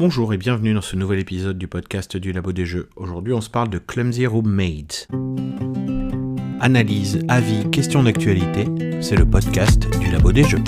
Bonjour et bienvenue dans ce nouvel épisode du podcast du Labo des Jeux. Aujourd'hui, on se parle de Clumsy Roommate. Analyse, avis, questions d'actualité, c'est le podcast du Labo des Jeux.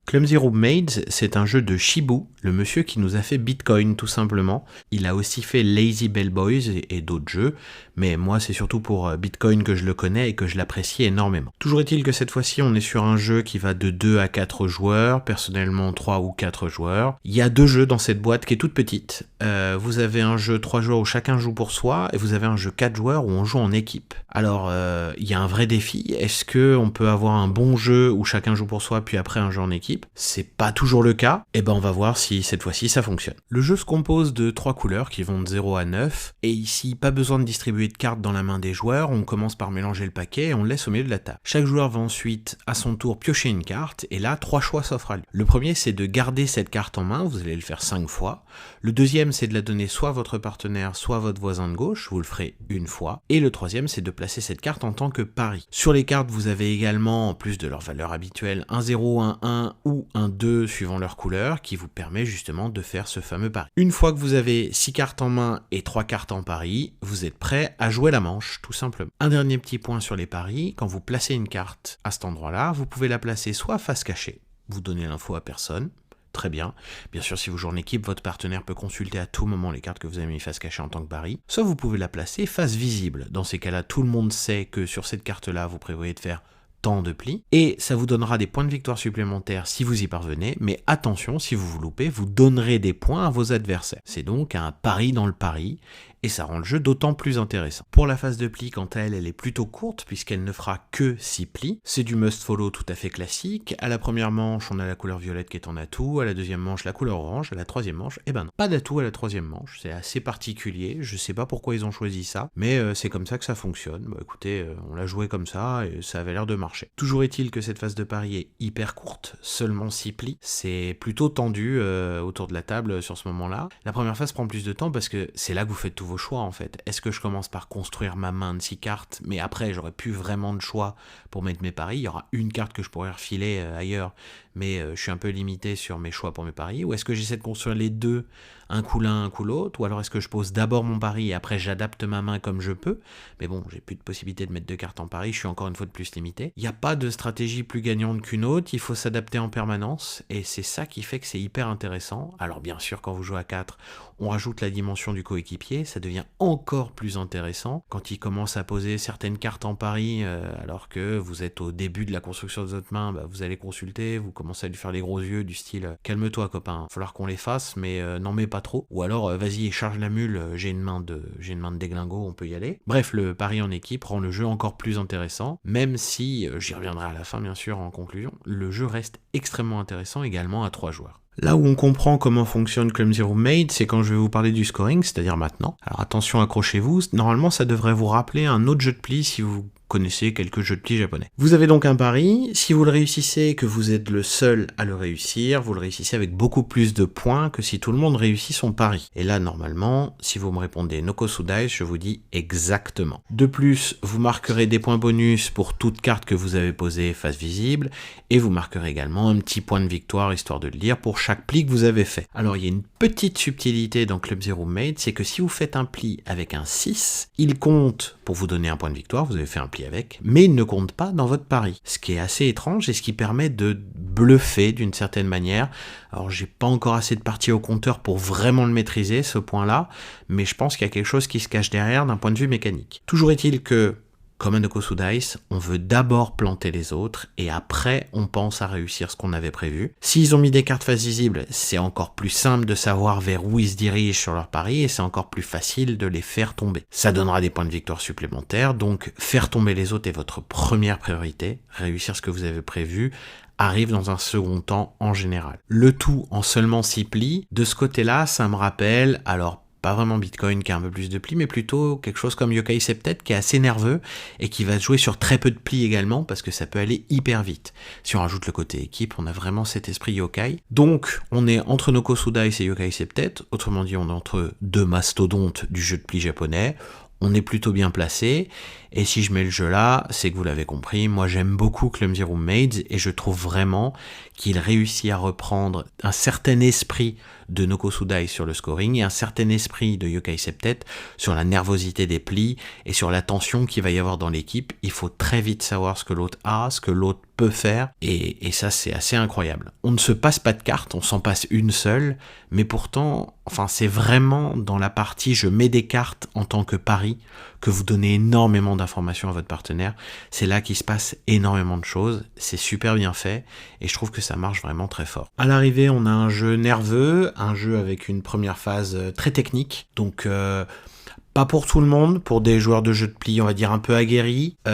Clumsy Roommate, c'est un jeu de Shibu, le monsieur qui nous a fait Bitcoin tout simplement. Il a aussi fait Lazy Bell Boys et d'autres jeux, mais moi c'est surtout pour Bitcoin que je le connais et que je l'apprécie énormément. Toujours est-il que cette fois-ci on est sur un jeu qui va de 2 à 4 joueurs, personnellement 3 ou 4 joueurs. Il y a 2 jeux dans cette boîte qui est toute petite. Vous avez un jeu 3 joueurs où chacun joue pour soi, et vous avez un jeu 4 joueurs où on joue en équipe. Alors il y a un vrai défi, est-ce qu'on peut avoir un bon jeu où chacun joue pour soi puis après un jeu en équipe ? C'est pas toujours le cas, et ben on va voir si cette fois-ci ça fonctionne. Le jeu se compose de 3 couleurs qui vont de 0 à 9, et ici pas besoin de distribuer de cartes dans la main des joueurs, on commence par mélanger le paquet et on le laisse au milieu de la table. Chaque joueur va ensuite à son tour piocher une carte, et là 3 choix s'offrent à lui. Le premier c'est de garder cette carte en main, vous allez le faire 5 fois. Le deuxième c'est de la donner soit à votre partenaire, soit à votre voisin de gauche, vous le ferez une fois. Et le troisième c'est de placer cette carte en tant que pari. Sur les cartes vous avez également, en plus de leur valeur habituelle, un 0, un 1 ou un 2 suivant leur couleur qui vous permet justement de faire ce fameux pari. Une fois que vous avez 6 cartes en main et 3 cartes en pari, vous êtes prêt à jouer la manche tout simplement. Un dernier petit point sur les paris, quand vous placez une carte à cet endroit-là, vous pouvez la placer soit face cachée, vous donnez l'info à personne, très bien. Bien sûr, si vous jouez en équipe, votre partenaire peut consulter à tout moment les cartes que vous avez mis face cachée en tant que pari. Soit vous pouvez la placer face visible. Dans ces cas-là, tout le monde sait que sur cette carte-là, vous prévoyez de faire tant de plis, et ça vous donnera des points de victoire supplémentaires si vous y parvenez, mais attention, si vous vous loupez, vous donnerez des points à vos adversaires. C'est donc un pari dans le pari, et ça rend le jeu d'autant plus intéressant. Pour la phase de pli, quant à elle, elle est plutôt courte, puisqu'elle ne fera que 6 plis. C'est du must-follow tout à fait classique. À la première manche, on a la couleur violette qui est en atout, à la deuxième manche, la couleur orange, à la troisième manche, non, pas d'atout à la troisième manche, c'est assez particulier, je sais pas pourquoi ils ont choisi ça, mais c'est comme ça que ça fonctionne. Bah écoutez, on l'a joué comme ça, et ça avait l'air de marcher. Toujours est-il que cette phase de pari est hyper courte, seulement 6 plis, c'est plutôt tendu autour de la table sur ce moment-là. La première phase prend plus de temps parce que c'est là que vous faites tous vos choix en fait. Est-ce que je commence par construire ma main de 6 cartes, mais après j'aurai plus vraiment de choix pour mettre mes paris, il y aura une carte que je pourrais refiler ailleurs, mais je suis un peu limité sur mes choix pour mes paris, ou est-ce que j'essaie de construire les deux, un coup l'un, un coup l'autre, ou alors est-ce que je pose d'abord mon pari et après j'adapte ma main comme je peux, mais bon, j'ai plus de possibilité de mettre 2 cartes en pari, je suis encore une fois de plus limité. Il n'y a pas de stratégie plus gagnante qu'une autre, il faut s'adapter en permanence, et c'est ça qui fait que c'est hyper intéressant. Alors bien sûr, quand vous jouez à 4, on rajoute la dimension du coéquipier, ça devient encore plus intéressant, quand il commence à poser certaines cartes en pari, alors que vous êtes au début de la construction de votre main, vous allez consulter, vous commencez à lui faire les gros yeux du style « calme-toi copain, il va falloir qu'on les fasse, mais n'en mets pas trop », ou alors « vas-y, charge la mule, j'ai une main de déglingo, on peut y aller ». Bref, le pari en équipe rend le jeu encore plus intéressant, même si, j'y reviendrai à la fin bien sûr en conclusion, le jeu reste extrêmement intéressant également à 3 joueurs. Là où on comprend comment fonctionne Clumsy Roommate, c'est quand je vais vous parler du scoring, c'est-à-dire maintenant. Alors attention, accrochez-vous, normalement ça devrait vous rappeler un autre jeu de pli si vous connaissez quelques jeux de pli japonais. Vous avez donc un pari, si vous le réussissez et que vous êtes le seul à le réussir, vous le réussissez avec beaucoup plus de points que si tout le monde réussit son pari. Et là, normalement, si vous me répondez Nokosu Dice, je vous dis exactement. De plus, vous marquerez des points bonus pour toute carte que vous avez posée face visible, et vous marquerez également un petit point de victoire, histoire de le dire, pour chaque pli que vous avez fait. Alors, il y a une petite subtilité dans Clumsy Roommate, c'est que si vous faites un pli avec un 6, il compte pour vous donner un point de victoire, vous avez fait un pli avec, mais il ne compte pas dans votre pari. Ce qui est assez étrange et ce qui permet de bluffer d'une certaine manière. Alors j'ai pas encore assez de parties au compteur pour vraiment le maîtriser, ce point-là, mais je pense qu'il y a quelque chose qui se cache derrière d'un point de vue mécanique. Toujours est-il que, comme un Nokosu Dice, on veut d'abord planter les autres et après on pense à réussir ce qu'on avait prévu. S'ils ont mis des cartes face visible, c'est encore plus simple de savoir vers où ils se dirigent sur leur pari et c'est encore plus facile de les faire tomber. Ça donnera des points de victoire supplémentaires, donc faire tomber les autres est votre première priorité. Réussir ce que vous avez prévu arrive dans un second temps en général. Le tout en seulement 6 plis, de ce côté-là, ça me rappelle, alors pas vraiment Bitcoin qui a un peu plus de plis, mais plutôt quelque chose comme Yokai Septet qui est assez nerveux et qui va jouer sur très peu de plis également parce que ça peut aller hyper vite. Si on rajoute le côté équipe, on a vraiment cet esprit yokai. Donc on est entre Nokosu Dice et Yokai Septet, autrement dit on est entre 2 mastodontes du jeu de plis japonais. on est plutôt bien placé. Et si je mets le jeu là, c'est que vous l'avez compris, moi j'aime beaucoup Clumsy Roommates et je trouve vraiment qu'il réussit à reprendre un certain esprit de Nokosudai sur le scoring et un certain esprit de Yokai Septet sur la nervosité des plis et sur la tension qu'il va y avoir dans l'équipe. Il faut très vite savoir ce que l'autre a, ce que l'autre peut faire, et ça c'est assez incroyable. On ne se passe pas de cartes, on s'en passe une seule, mais pourtant, c'est vraiment dans la partie je mets des cartes en tant que pari que vous donnez énormément d'informations à votre partenaire. C'est là qu'il se passe énormément de choses, c'est super bien fait, et je trouve que ça marche vraiment très fort. À l'arrivée, on a un jeu nerveux, un jeu avec une première phase très technique, donc pas pour tout le monde, pour des joueurs de jeu de pli, on va dire un peu aguerris. On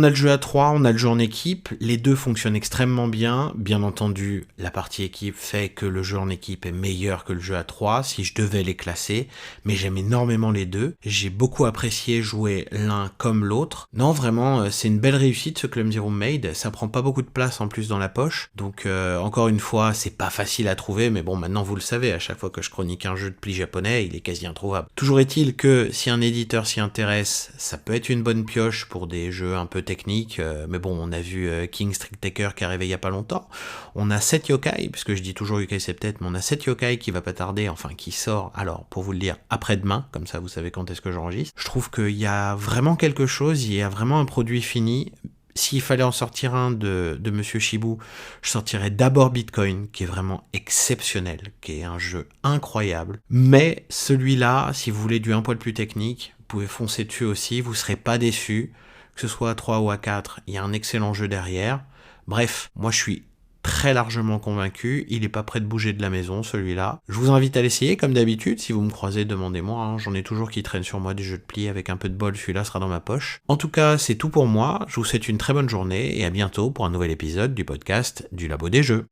a le jeu à 3, on a le jeu en équipe, les deux fonctionnent extrêmement bien. Bien entendu, la partie équipe fait que le jeu en équipe est meilleur que le jeu à 3, si je devais les classer, mais j'aime énormément les deux. J'ai beaucoup apprécié jouer l'un comme l'autre. Non, vraiment, c'est une belle réussite ce Clumsy Roommate, ça prend pas beaucoup de place en plus dans la poche, donc encore une fois, c'est pas facile à trouver, mais bon, maintenant vous le savez, à chaque fois que je chronique un jeu de pli japonais, il est quasi introuvable. Toujours est-il que si un éditeur s'y intéresse, ça peut être une bonne pioche pour des jeux un peu techniques, mais bon, on a vu King's Trick Taker qui est arrivé il y a pas longtemps. On a 7 yokai, puisque je dis toujours yokai Septet, mais on a 7 yokai qui va pas tarder, qui sort, alors pour vous le dire, après-demain, comme ça vous savez quand est-ce que j'enregistre. Je trouve qu'il y a vraiment quelque chose, il y a vraiment un produit fini. S'il fallait en sortir un de Monsieur Shibu, je sortirais d'abord Bitcoin, qui est vraiment exceptionnel, qui est un jeu incroyable. Mais celui-là, si vous voulez du un poil plus technique, vous pouvez foncer dessus aussi, vous serez pas déçus. Que ce soit à 3 ou à 4, il y a un excellent jeu derrière. Bref, moi je suis très largement convaincu, il est pas prêt de bouger de la maison celui-là. Je vous invite à l'essayer comme d'habitude, si vous me croisez, demandez-moi, j'en ai toujours qui traînent sur moi des jeux de pli, avec un peu de bol, celui-là sera dans ma poche. En tout cas, c'est tout pour moi, je vous souhaite une très bonne journée et à bientôt pour un nouvel épisode du podcast du Labo des Jeux.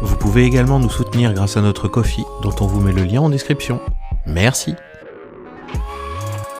Vous pouvez également nous soutenir grâce à notre Ko-fi, dont on vous met le lien en description. Merci.